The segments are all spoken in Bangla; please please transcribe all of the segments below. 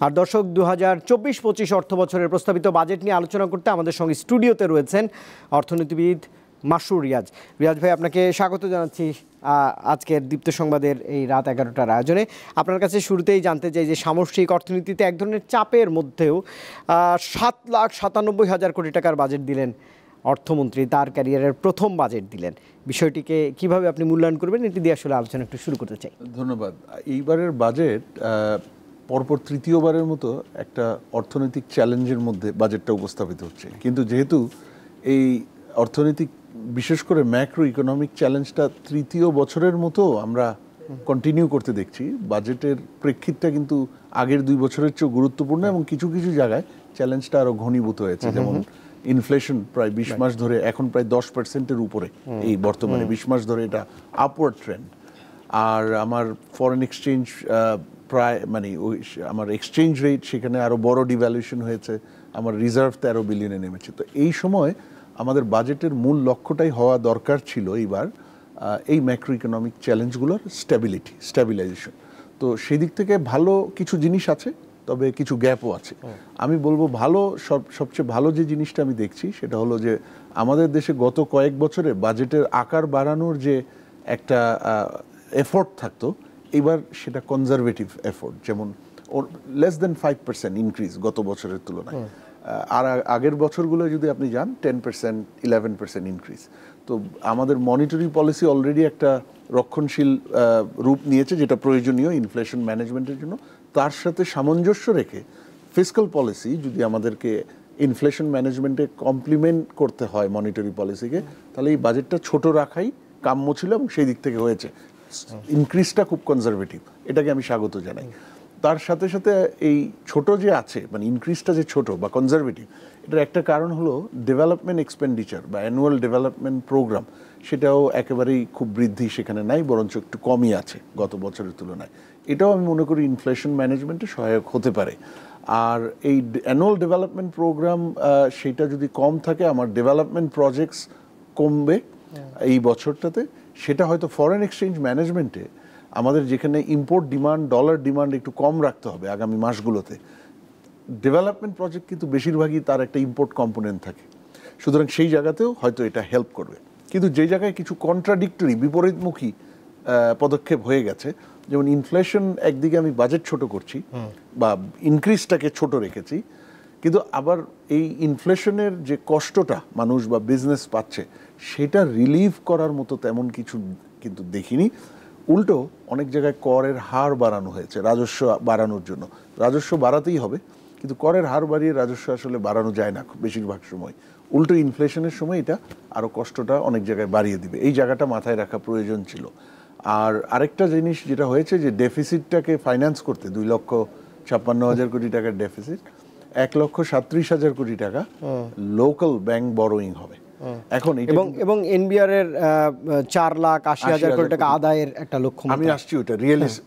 আর দর্শক 2024-25 অর্থ বছরের প্রস্তাবিত বাজেট নিয়ে আলোচনা করতে আমাদের সঙ্গে স্টুডিওতে রয়েছেন অর্থনীতিবিদ মাসরুর রিয়াজ। রিয়াজ ভাই, আপনাকে স্বাগত জানাচ্ছি আজকের দীপ্ত সংবাদের এই রাত 11টার আয়োজনে। আপনার কাছে শুরুতেই জানতে চাই যে সামষ্টিক অর্থনীতিতে এক ধরনের চাপের মধ্যেও 7,97,000 কোটি টাকার বাজেট দিলেন অর্থমন্ত্রী, তার ক্যারিয়ারের প্রথম বাজেট দিলেন। বিষয়টিকে কিভাবে আপনি মূল্যায়ন করবেন, এটি দিয়ে আসলে আলোচনা একটু শুরু করতে চাই। ধন্যবাদ। এইবারের বাজেট পরপর তৃতীয়বারের মতো একটা অর্থনৈতিক চ্যালেঞ্জের মধ্যে বাজেটটা উপস্থাপিত হচ্ছে, কিন্তু যেহেতু এই অর্থনৈতিক বিশেষ করে ম্যাক্রো ইকোনমিক চ্যালেঞ্জটা তৃতীয় বছরের মতো আমরা কন্টিনিউ করতে দেখছি, বাজেটের প্রেক্ষিতটা কিন্তু আগের 2 বছরের চেয়ে গুরুত্বপূর্ণ এবং কিছু কিছু জায়গায় চ্যালেঞ্জটা আরো ঘনীভূত হয়েছে। যেমন ইনফ্লেশন প্রায় 20 মাস ধরে এখন প্রায় 10%-এর উপরে, এই বর্তমানে 20 মাস ধরে এটা আপওয়ার্ড ট্রেন্ড। আর আমার ফরেন এক্সচেঞ্জ প্রায় ওই আমার এক্সচেঞ্জ রেট সেখানে আরো বড় ডিভ্যালুয়েশন হয়েছে, আমার রিজার্ভ 13 বিলিয়নে নেমেছে। তো এই সময় আমাদের বাজেটের মূল লক্ষ্যটাই হওয়া দরকার ছিল এইবার এই ম্যাক্রো ইকোনমিক চ্যালেঞ্জগুলোর স্ট্যাবিলাইজেশন। তো সেই দিক থেকে ভালো কিছু জিনিস আছে, তবে কিছু গ্যাপও আছে। আমি বলবো সবচেয়ে ভালো যে জিনিসটা আমি দেখছি সেটা হলো যে আমাদের দেশে গত কয়েক বছরে বাজেটের আকার বাড়ানোর যে একটা এফোর্ট থাকতো, এবার সেটা কনজারভেটিভ এফোর্ট, যেমন লেস দেন 5% ইনক্রিজ গত বছরের তুলনায়। আর আগের বছরগুলো যদি আপনি যান 10%, 11% ইনক্রিজ। তো আমাদের মনিটারি পলিসি অলরেডি একটা রক্ষণশীল রূপ নিয়েছে, যেটা প্রয়োজনীয় ইনফ্লেশন ম্যানেজমেন্টের জন্য। তার সাথে সামঞ্জস্য রেখে ফিসক্যাল পলিসি যদি আমাদেরকে ইনফ্লেশন ম্যানেজমেন্টে কমপ্লিমেন্ট করতে হয় মনিটারি পলিসিকে, তাহলে এই বাজেটটা ছোট রাখাই কাম্য ছিল এবং সেই দিক থেকে হয়েছে। ইনক্রিজটা খুব কনজারভেটিভ, এটাকে আমি স্বাগত জানাই। তার সাথে সাথে এই ছোট যে আছে, ইনক্রিজটা যে ছোট বা কনজারভেটিভ, এটার একটা কারণ হলো ডেভেলপমেন্ট এক্সপেন্ডিচার বা অ্যানুয়াল ডেভেলপমেন্ট প্রোগ্রাম, সেটাও একেবারেই খুব বৃদ্ধি সেখানে নাই, বরঞ্চ একটু কমই আছে গত বছরের তুলনায়। এটাও আমি মনে করি ইনফ্লেশন ম্যানেজমেন্টে সহায়ক হতে পারে। আর এই অ্যানুয়াল ডেভেলপমেন্ট প্রোগ্রাম সেটা যদি কম থাকে, আমার ডেভেলপমেন্ট প্রজেক্টস কমবে এই বছরটাতে। সেটা হয়তো ফরেন এক্সচেঞ্জ ম্যানেজমেন্টে আমাদের যেখানে ইম্পোর্ট ডিমান্ড, ডলার ডিমান্ড একটু কম রাখতে হবে আগামী মাসগুলোতে, ডেভেলপমেন্ট প্রজেক্ট কিন্তু বেশিরভাগই তার একটা ইম্পোর্ট কম্পোনেন্ট থাকে, সুতরাং সেই জায়গাতেও হয়তো এটা হেল্প করবে। কিন্তু যে জায়গায় কিছু কন্ট্রাডিক্টরি, বিপরীতমুখী পদক্ষেপ হয়ে গেছে, যেমন ইনফ্লেশন, একদিকে আমি বাজেট ছোট করছি বা ইনক্রিজটাকে ছোট রেখেছি, কিন্তু আবার এই ইনফ্লেশনের যে কষ্টটা মানুষ বা বিজনেস পাচ্ছে সেটা রিলিভ করার মতো তেমন কিছু কিন্তু দেখিনি। উল্টো অনেক জায়গায় করের হার বাড়ানো হয়েছে রাজস্ব বাড়ানোর জন্য। রাজস্ব বাড়াতেই হবে, কিন্তু করের হার বাড়িয়ে রাজস্ব আসলে বাড়ানো যায় না বেশিরভাগ সময়। উল্টো ইনফ্লেশনের সময় এটা আরও কষ্টটা অনেক জায়গায় বাড়িয়ে দিবে, এই জায়গাটা মাথায় রাখা প্রয়োজন ছিল। আর আরেকটা জিনিস যেটা হয়েছে যে ডেফিসিটটাকে ফাইন্যান্স করতে 2,56,000 কোটি টাকার ডেফিসিট, 1,37,000 কোটি টাকা লোকাল ব্যাংক বরোয়িং হবে এখন। এবং এনবিআর এর 4,80,000 কোটি টাকা আদায়ের একটা লক্ষ্য। আমি আসছি ওটা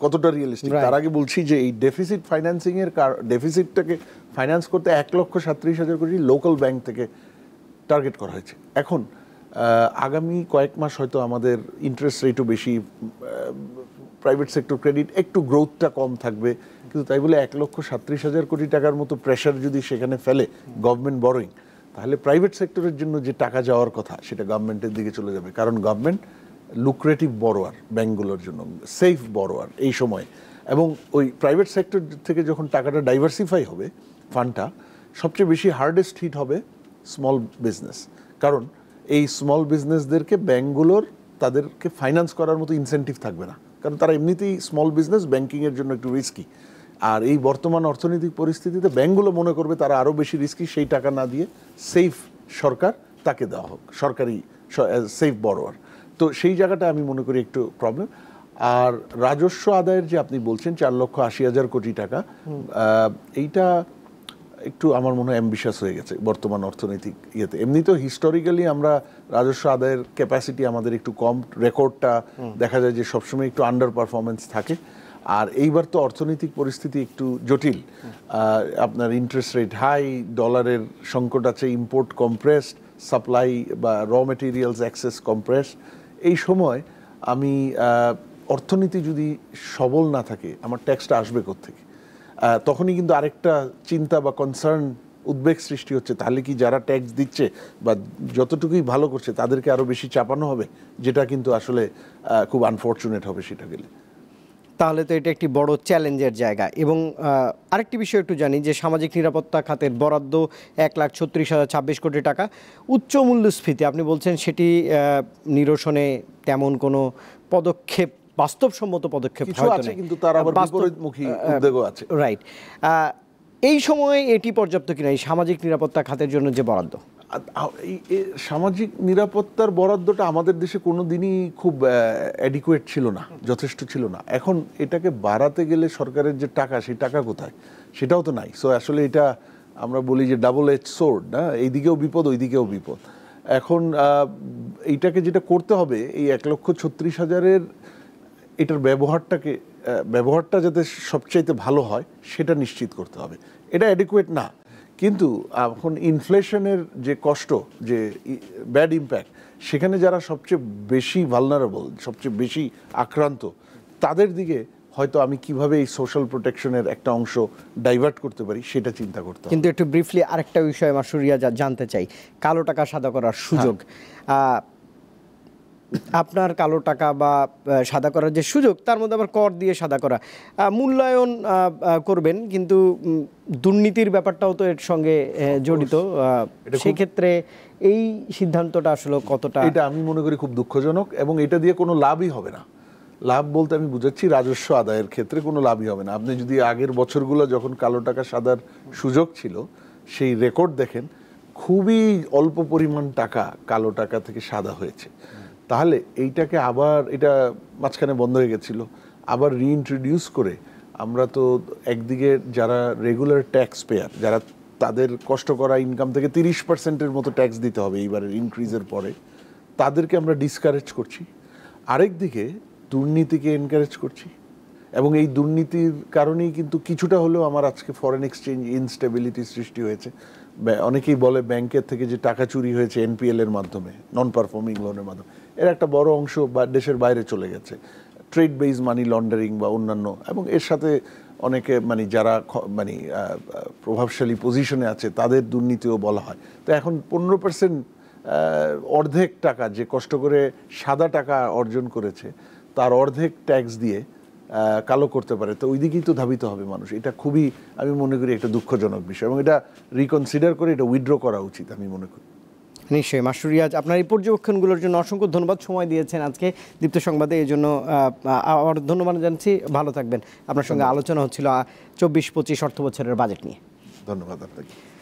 কতটা রিয়েলিস্টিক। তার আগে বলছি যে এই ডেফিসিট ফাইন্যান্সিং এর ডেফিসিটটাকে ফাইন্যান্স করতে 1,37,000 কোটি লোকাল ব্যাংক থেকে টার্গেট করা হয়েছে। এখন আগামী কয়েক মাস হয়তো আমাদের ইন্টারেস্ট রেটও বেশি, প্রাইভেট সেক্টর ক্রেডিট একটু গ্রোথটা কম থাকবে, কিন্তু তাই বলে 1,37,000 কোটি টাকার মতো প্রেশার যদি সেখানে ফেলে গভর্নমেন্ট বরোয়িং, তাহলে প্রাইভেট সেক্টরের জন্য যে টাকা যাওয়ার কথা সেটা গভর্নমেন্টের দিকে চলে যাবে, কারণ গভর্নমেন্ট লুক্রেটিভ বরোয়ার ব্যাংকগুলোর জন্য, সেফ বরোয়ার এই সময়। এবং ওই প্রাইভেট সেক্টর থেকে যখন টাকাটা ডাইভার্সিফাই হবে, ফান্ডটা সবচেয়ে বেশি হার্ডেস্ট হিট হবে স্মল বিজনেস, কারণ এই স্মল বিজনেসদেরকে ব্যাংকগুলোর তাদেরকে ফাইন্যান্স করার মতো ইনসেন্টিভ থাকবে না, কারণ তারা এমনিতেই স্মল বিজনেস ব্যাংকিংয়ের জন্য একটু রিস্কি। আর এই বর্তমান অর্থনৈতিক পরিস্থিতিতে ব্যাংকগুলো মনে করবে তারা আরও বেশি রিস্কি, সেই টাকা না দিয়ে সেফ সরকার তাকে দেওয়া হোক, সরকারি সেফ বরোয়ার। তো সেই জায়গাটা আমি মনে করি একটু প্রবলেম। আর রাজস্ব আদায়ের যে আপনি বলছেন 4,80,000 কোটি টাকা, এইটা একটু আমার মনে হয় অ্যাম্বিশাস হয়ে গেছে বর্তমান অর্থনৈতিক ইয়েতে। এমনি তো হিস্টোরিক্যালি আমরা রাজস্ব আদায়ের ক্যাপাসিটি আমাদের একটু কম, রেকর্ডটা দেখা যায় যে সবসময় একটু আন্ডার পারফরমেন্স থাকে। আর এইবার তো অর্থনৈতিক পরিস্থিতি একটু জটিল, আপনার ইন্টারেস্ট রেট হাই, ডলারের সংকট আছে, ইম্পোর্ট কম্প্রেসড, সাপ্লাই বা র মেটেরিয়ালস অ্যাক্সেস কম্প্রেসড। এই সময় আমি অর্থনীতি যদি সবল না থাকে, আমার ট্যাক্সটা আসবে কোত্থেকে? তখনই কিন্তু আরেকটা চিন্তা বা কনসার্ন উদ্বেগ সৃষ্টি হচ্ছে, তাহলে কি যারা ট্যাক্স দিচ্ছে বা যতটুকুই ভালো করছে তাদেরকে আরও বেশি চাপানো হবে, যেটা কিন্তু আসলে খুব আনফর্চুনেট হবে সেটা গেলে। তাহলে তো এটা একটি বড় চ্যালেঞ্জের জায়গা। এবং আরেকটি বিষয় একটু জানি যে সামাজিক নিরাপত্তা খাতের বরাদ্দ 1,36,026 কোটি টাকা, উচ্চ মূল্যস্ফীতি আপনি বলছেন সেটি নিরসনে তেমন কোনো পদক্ষেপ, বাস্তবসম্মত পদক্ষেপ হয়তো নেই, কিন্তু তার আবার বিপরীতমুখী উদ্যোগও আছে। রাইট। এই সময়ে এটি পর্যাপ্ত কিনা এই সামাজিক নিরাপত্তা খাতের জন্য যে বরাদ্দ? এই সামাজিক নিরাপত্তার বরাদ্দটা আমাদের দেশে কোনো দিনই খুব অ্যাডিকুয়েট ছিল না, যথেষ্ট ছিল না। এখন এটাকে বাড়াতে গেলে সরকারের যে টাকা, সেই টাকা কোথায়, সেটাও তো নাই। সো আসলে এটা আমরা বলি যে ডাবল এজ সোর্ড, না, এইদিকেও বিপদ ওইদিকেও বিপদ। এখন এইটাকে যেটা করতে হবে, এই 1,36,000-এর এটার ব্যবহারটা যাতে সবচাইতে ভালো হয় সেটা নিশ্চিত করতে হবে। এটা অ্যাডিকুয়েট না, কিন্তু এখন ইনফ্লেশনের যে কষ্ট, যে ব্যাড ইম্প্যাক্ট, সেখানে যারা সবচেয়ে বেশি ভালনারেবল, সবচেয়ে বেশি আক্রান্ত, তাদের দিকে হয়তো আমি কিভাবে এই সোশ্যাল প্রোটেকশনের একটা অংশ ডাইভার্ট করতে পারি সেটা চিন্তা করতে হবে। কিন্তু একটু ব্রিফলি আরেকটা বিষয় মাসুর রিয়াজ জানতে চাই, কালো টাকা সাদা করার সুযোগ। আপনার কালো টাকা বা সাদা করার যে সুযোগ, তার মধ্যে আবার কর দিয়ে সাদা করা, মূল্যায়ন করবেন, কিন্তু দুর্নীতির ব্যাপারটাও তো এর সঙ্গে জড়িত। সেক্ষেত্রে এই সিদ্ধান্তটা আসলে কতটা, এটা আমি মনে করি খুব দুঃখজনক, এবং এটা দিয়ে কোনো লাভই হবে না। লাভ বলতে আমি বুঝাচ্ছি রাজস্ব আদায়ের ক্ষেত্রে কোনো লাভই হবে না। আপনি যদি আগের বছরগুলো যখন কালো টাকা সাদার সুযোগ ছিল সেই রেকর্ড দেখেন, খুবই অল্প পরিমাণ টাকা কালো টাকা থেকে সাদা হয়েছে। তাহলে এইটাকে আবার, এটা মাঝখানে বন্ধ হয়ে গেছিল, আবার রিইন্ট্রোডিউস করে আমরা তো একদিকে যারা রেগুলার ট্যাক্স পেয়ার, যারা তাদের কষ্ট করা ইনকাম থেকে 30%-এর মতো ট্যাক্স দিতে হবে এইবারের ইনক্রিজের পরে, তাদেরকে আমরা ডিসকারেজ করছি। আরেকদিকে দুর্নীতিকে এনকারেজ করছি, এবং এই দুর্নীতির কারণেই কিন্তু কিছুটা হলেও আমার আজকে ফরেন এক্সচেঞ্জ ইনস্টেবিলিটি সৃষ্টি হয়েছে। অনেকেই বলে ব্যাংকের থেকে যে টাকা চুরি হয়েছে এনপিএল এর মাধ্যমে, নন পারফর্মিং লোনের মাধ্যমে, এর একটা বড় অংশ বা দেশের বাইরে চলে গেছে, ট্রেড বেস মানি লন্ডারিং বা অন্যান্য, এবং এর সাথে অনেকে যারা প্রভাবশালী পজিশনে আছে তাদের দুর্নীতিও বলা হয়। তো এখন 15%, অর্ধেক টাকা যে কষ্ট করে সাদা টাকা অর্জন করেছে তার অর্ধেক ট্যাক্স দিয়ে কালো করতে পারে। তো ওই দিকেই তো ধাবিত হবে মানুষ। এটা খুবই, আমি মনে করি, একটা দুঃখজনক বিষয়, এবং এটা রিকনসিডার করে এটা উইথড্র করা উচিত আমি মনে করি। নিশ্চয়ই মাসুর রিয়াজ, আপনার এই পর্যবেক্ষণগুলোর জন্য অসংখ্য ধন্যবাদ, সময় দিয়েছেন আজকে দীপ্ত সংবাদে, এই জন্য আবার ধন্যবাদ জানাচ্ছি। ভালো থাকবেন। আপনার সঙ্গে আলোচনা হচ্ছিল 24-25 অর্থ বছরের বাজেট নিয়ে। ধন্যবাদ আপনাকে।